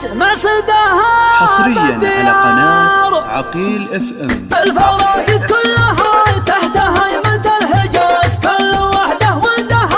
يسمع صداها حصريا على قناة عقيل FM. الفرايد كلها تحت هيمنة الحجاز، كل وحده ودها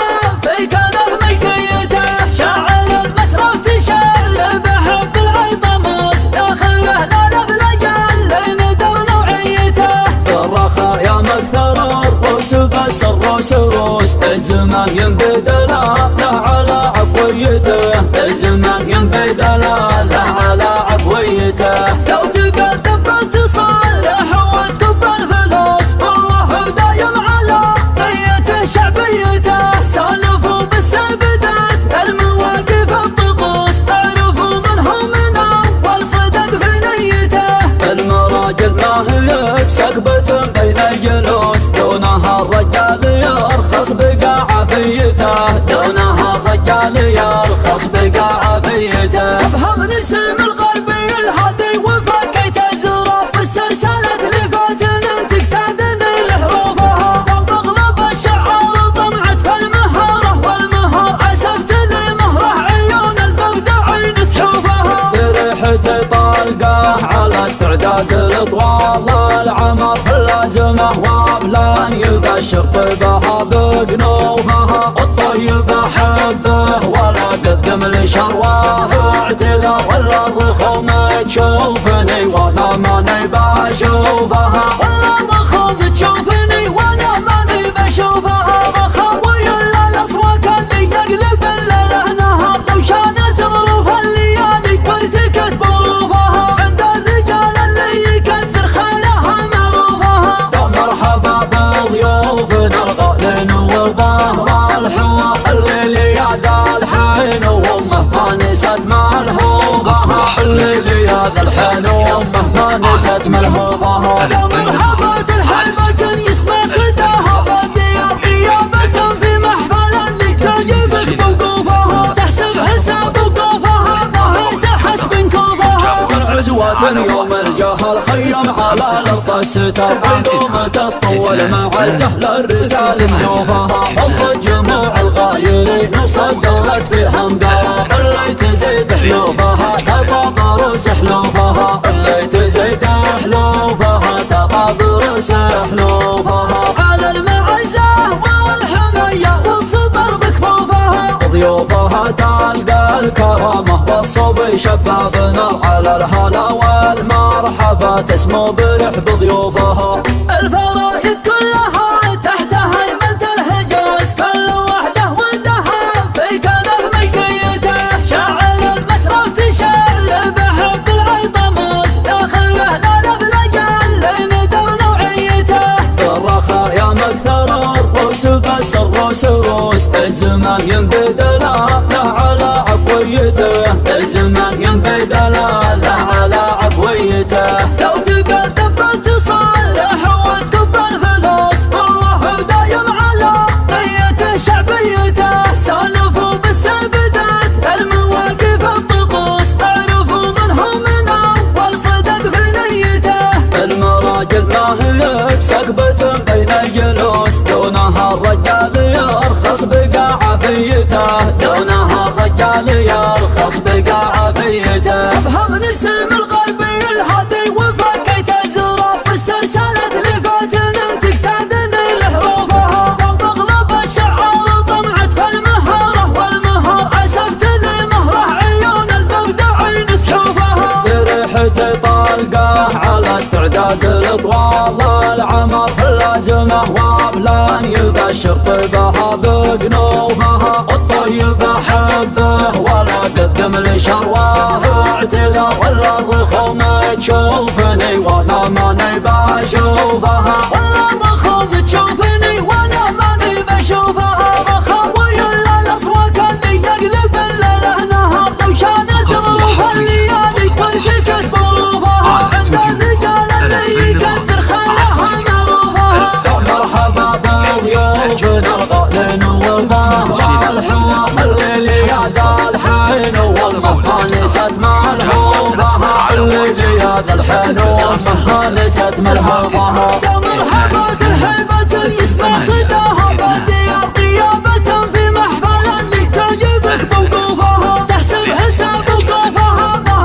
في كنف ملكيته. شاعر المسرف تشعر بحب العطماس، داخله نال بلجال لندر نوعيته. الرخاء يا مكثر الروس بس الروس روس، الزمان ينبدل له على عفويته، الزمان ينبدل له على عفويته. لو تقدم بانتصالح وتكب الفلوس، والله بدايم على نيته شعبيته. سالفوا بالسبدات المواقف الطقوس، اعرفوا منهم من اول صدق في نيته. المراجل ما هي بسكبة بين الجلوس، دونها الرجال يرخص بقى عافيته، دونها الرجال يرخص بقى عافيته. افهم نسم الغربي الهادي وفكيت الزراب، والسلسلة لفاتن تقتادني لحروفها. والمغلب الشعار طمعت في المهارة، والمهار اسفت لمهره عيون المبدعين ثحوفها. بريحتي طالقه على استعداد الاطوال، العمر في اللازمه وابلان يبشر طيبها بقنوفها. الطيب احبه ولا قدم لي شرواه، اعتذر ولا الرخوم تشوفني وانا ماني بشوفها، ولا الرخوم تشوفني وانا ماني بشوفها. رخاوي الا الاصوات اللي يقلب الليله نهار، لو شانت ظروف الليالي وارتكت بروفها. عند الرجال اللي يكثر خيرها معروفها. يا مرحبا بضيوفنا الغالين والظهر الحوار، الليل يا ذا الحين وامه ما نست ملهوفها، الليل يا ذا الحين وامه ما نست ملهوفها. يا مرحبا ترحيبة يسمع صداها بالديار، غيابة في محفل اللي تعجبك موقوفها. تحسب حساب وقوفها ما تحس بنكوفها. عزوات يوم الجهل خيم على الارض الستار، علوم تسطول معزه للرجال سيوفها. حب جموع الغايرين صدرت فيها مقارب، اللي تزيد حلوفها تطاب رؤوس حلوفها، اللي تزيد حلوفها تطاب رؤوس حلوفها. على المعزه والحميه والصدر بكفوفها، ضيوفها تلقى الكرامه والصبي شباب نار. على الهلا والمرحبا تسمو برحب ضيوفها. الفرايد كلها تحت هيمنة الحجاز، كل وحده ودها في كنف ملكيته. شاعر المسرف تشعر بحب العطماس، داخله نال بلجال لندر نوعيته. الرخاء يا مكثر الروس بس الروس روس، الزمان ينبدل له على عفويته، الزمان ينبدل له على عفويته. لو تقدم بانتصالح وتكب الفلوس، والله بدايم على نيته شعبيته. سالفوا بالسبدات المواقف الطقوس، اعرفوا منهم من اول صدق في نيته. المراجل ما هي بسكبة بين الجلوس، دونها الرجال يرخص بقى عافيته، دونها الرجال يرخص بقى عافيته. افهم نسم الغربي الهادي وفكيت الزراب، والسلسلة لفاتن تقتادني لحروفها. والمغلب الشعار طمعت في المهارة، والمهار اسفت لمهره عيون المبدعين ثحوفها. بريحتي طالقه على استعداد الاطوال، العمر في اللازمه وابلان يبشر طيبها بقنوفها. الطيب احبه ولا قدم لي شرواه، اعتذر ولا الرخوم تشوفني وانا ماني بشوفها، ولا الرخوم تشوفني وانا ماني بشوفها. رخاوي الا الاصوات اللي يقلب الليله نهار، لو شانت ظروف الليالي وارتكت بروفها. عند الرجال اللي يكثر خيرها معروفها. يا مرحبا بضيوفنا الغالين والظهر الحوار، الليل يا ذا الحين وامه ما نست ملهوفها، الليل يا ذا الحين وامه ما نست ملهوفها. يا مرحبا ترحيبة يسمع صداها بالديار، غيابة في محفل اللي تعجبك موقوفها. تحسب حساب وقوفها ما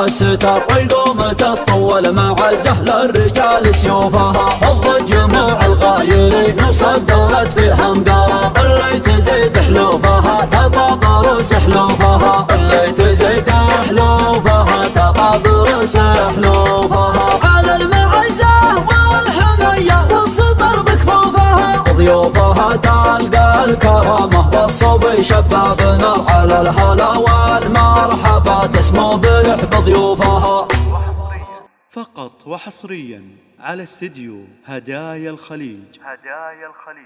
الستر والقوم تسطول مع زهل الرجال سيوفها. فض جموع الغايرين صدرت فيها مقارا اللي تزيد حلوفها تطاب روس حلوفها اللي تزيد حلوفها تطاب روس حلوفها. على المعزة والحمية والسطر بكفوفها ضيوفها تلقى الكرامة والصبي شبابنا على الهلا والمرحبا تسمو برحب ضيوفها. فقط وحصريا على استديو هدايا الخليج.